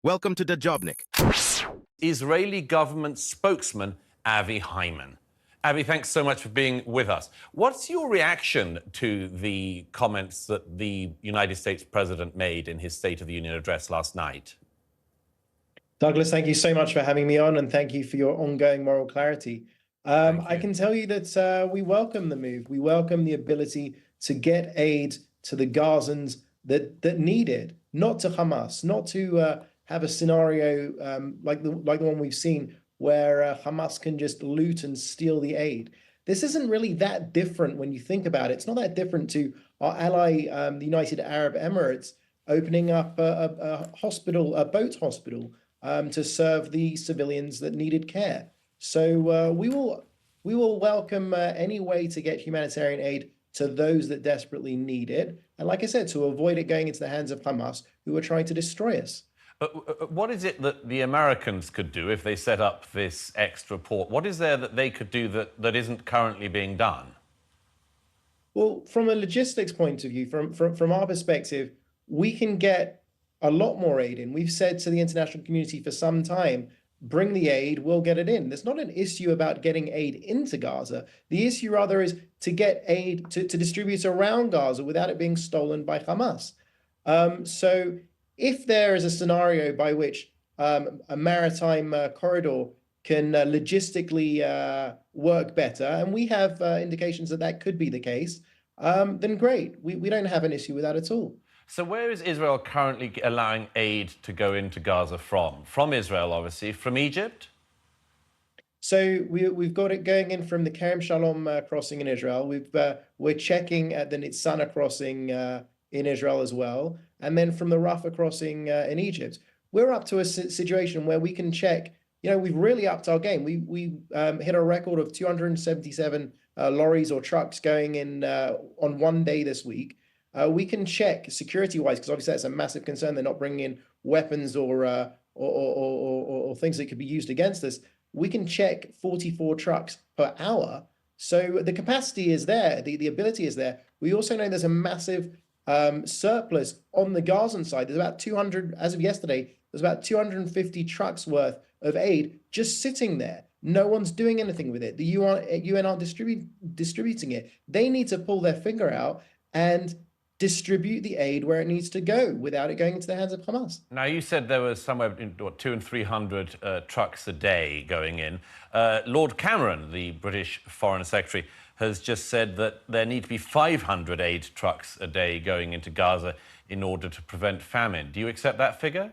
Welcome to Debunking. Israeli government spokesman Avi Hyman. Avi, thanks so much for being with us. What's your reaction to the comments that the United States president made in his State of the Union address last night? Douglas, thank you so much for having me on, and thank you for your ongoing moral clarity. I can tell you that we welcome the move. We welcome the ability to get aid to the Gazans that need it, not to Hamas, not to have a scenario like the one we've seen where Hamas can just loot and steal the aid. This isn't really that different when you think about it. It's not that different to our ally, the United Arab Emirates, opening up a hospital, a boat hospital, to serve the civilians that needed care. So we will welcome any way to get humanitarian aid to those that desperately need it. And like I said, to avoid it going into the hands of Hamas, who are trying to destroy us. What is it that the Americans could do if they set up this extra port? What is there that they could do that isn't currently being done? Well, from a logistics point of view, from our perspective, we can get a lot more aid in. We've said to the international community for some time, bring the aid, we'll get it in. There's not an issue about getting aid into Gaza. The issue rather is to get aid to distribute around Gaza without it being stolen by Hamas. So if there is a scenario by which a maritime corridor can logistically work better, and we have indications that that could be the case, then great. We don't have an issue with that at all. So where is Israel currently allowing aid to go into Gaza from? From Israel, obviously. From Egypt? So we've got it going in from the Kerem Shalom crossing in Israel. We're checking at the Nitzana crossing in Israel as well. And then from the Rafah crossing in Egypt. We're up to a situation where we can check, we've really upped our game. We hit a record of 277 lorries or trucks going in on one day this week. We can check security-wise, because obviously that's a massive concern. They're not bringing in weapons or things that could be used against us. We can check 44 trucks per hour. So the capacity is there, the ability is there. We also know there's a massive surplus on the Gazan side. There's about 200, as of yesterday, there's about 250 trucks worth of aid just sitting there. No one's doing anything with it. The UN aren't distributing it. They need to pull their finger out and distribute the aid where it needs to go without it going into the hands of Hamas. Now, you said there was somewhere between 200 and 300 trucks a day going in. Lord Cameron, the British Foreign Secretary, has just said that there need to be 500 aid trucks a day going into Gaza in order to prevent famine. Do you accept that figure?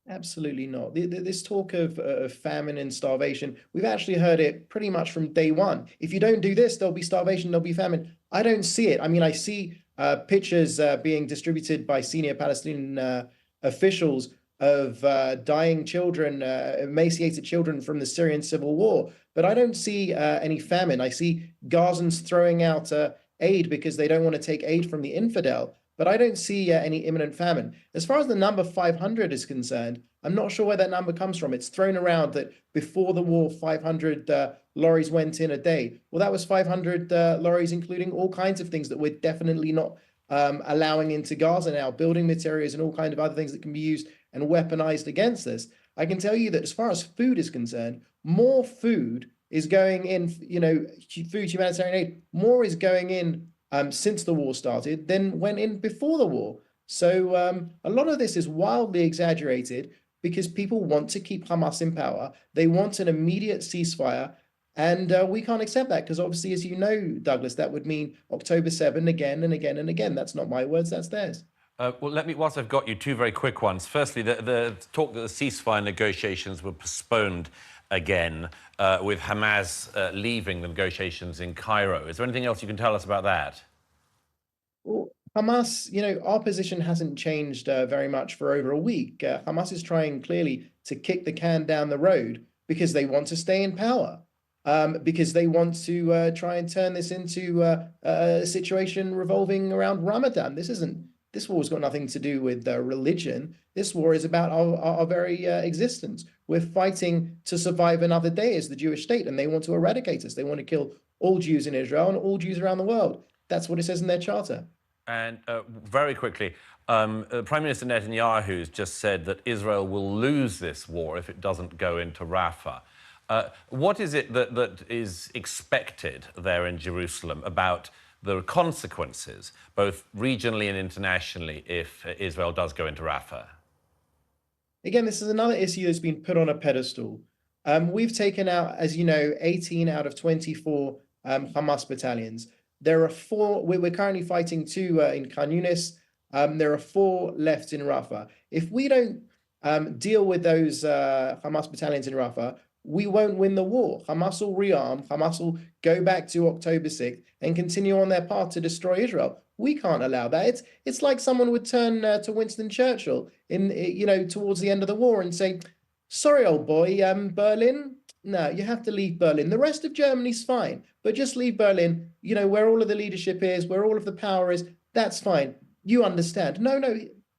Absolutely not. This talk of famine and starvation, we've actually heard it pretty much from day one. If you don't do this, there'll be starvation, there'll be famine. I don't see it. I mean, I see pictures being distributed by senior Palestinian officials of dying children, emaciated children from the Syrian civil war. But I don't see any famine. I see Gazans throwing out aid because they don't want to take aid from the infidel. But I don't see any imminent famine. As far as the number 500 is concerned, I'm not sure where that number comes from. It's thrown around that before the war, 500 lorries went in a day. Well, that was 500 lorries, including all kinds of things that we're definitely not allowing into Gaza now, building materials and all kinds of other things that can be used and weaponized against us. I can tell you that as far as food is concerned, more food is going in, food, humanitarian aid, more is going in since the war started than went in before the war. So a lot of this is wildly exaggerated because people want to keep Hamas in power. They want an immediate ceasefire. And we can't accept that because obviously, as you know, Douglas, that would mean October 7 again and again and again. That's not my words, that's theirs. Well, whilst I've got you, two very quick ones. Firstly, the talk that the ceasefire negotiations were postponed again with Hamas leaving the negotiations in Cairo. Is there anything else you can tell us about that? Well, Hamas, our position hasn't changed very much for over a week. Hamas is trying clearly to kick the can down the road because they want to stay in power. Because they want to try and turn this into a situation revolving around Ramadan. This war's got nothing to do with religion. This war is about our very existence. We're fighting to survive another day as the Jewish state, and they want to eradicate us. They want to kill all Jews in Israel and all Jews around the world. That's what it says in their charter. And very quickly, Prime Minister Netanyahu has just said that Israel will lose this war if it doesn't go into Rafah. What is it that is expected there in Jerusalem about the consequences, both regionally and internationally, if Israel does go into Rafah? Again, this is another issue that's been put on a pedestal. We've taken out, as you know, 18 out of 24 Hamas battalions. There are four, we're currently fighting two in Khan Yunis. There are four left in Rafah. If we don't deal with those Hamas battalions in Rafah, we won't win the war. Hamas will rearm, Hamas will go back to October 6th and continue on their path to destroy Israel. We can't allow that. It's like someone would turn to Winston Churchill towards the end of the war and say, "Sorry, old boy, Berlin. No, you have to leave Berlin. The rest of Germany's fine, but just leave Berlin. Where all of the leadership is, where all of the power is. That's fine. You understand." No.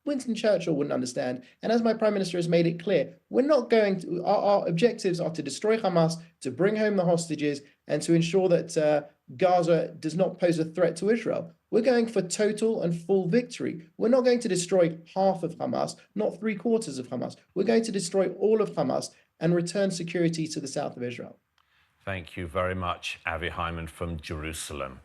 Winston Churchill wouldn't understand. And as my Prime Minister has made it clear, we're not going to, our objectives are to destroy Hamas, to bring home the hostages, and to ensure that Gaza does not pose a threat to Israel. We're going for total and full victory. We're not going to destroy half of Hamas, not 3/4 of Hamas. We're going to destroy all of Hamas and return security to the south of Israel. Thank you very much, Avi Hyman from Jerusalem.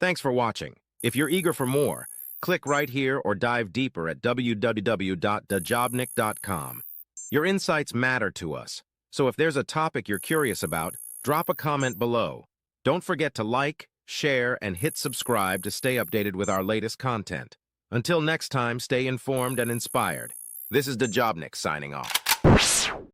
Thanks for watching. If you're eager for more, click right here or dive deeper at www.dejobnik.com. Your insights matter to us, so if there's a topic you're curious about, drop a comment below. Don't forget to like, share, and hit subscribe to stay updated with our latest content. Until next time, stay informed and inspired. This is Dejobnik signing off.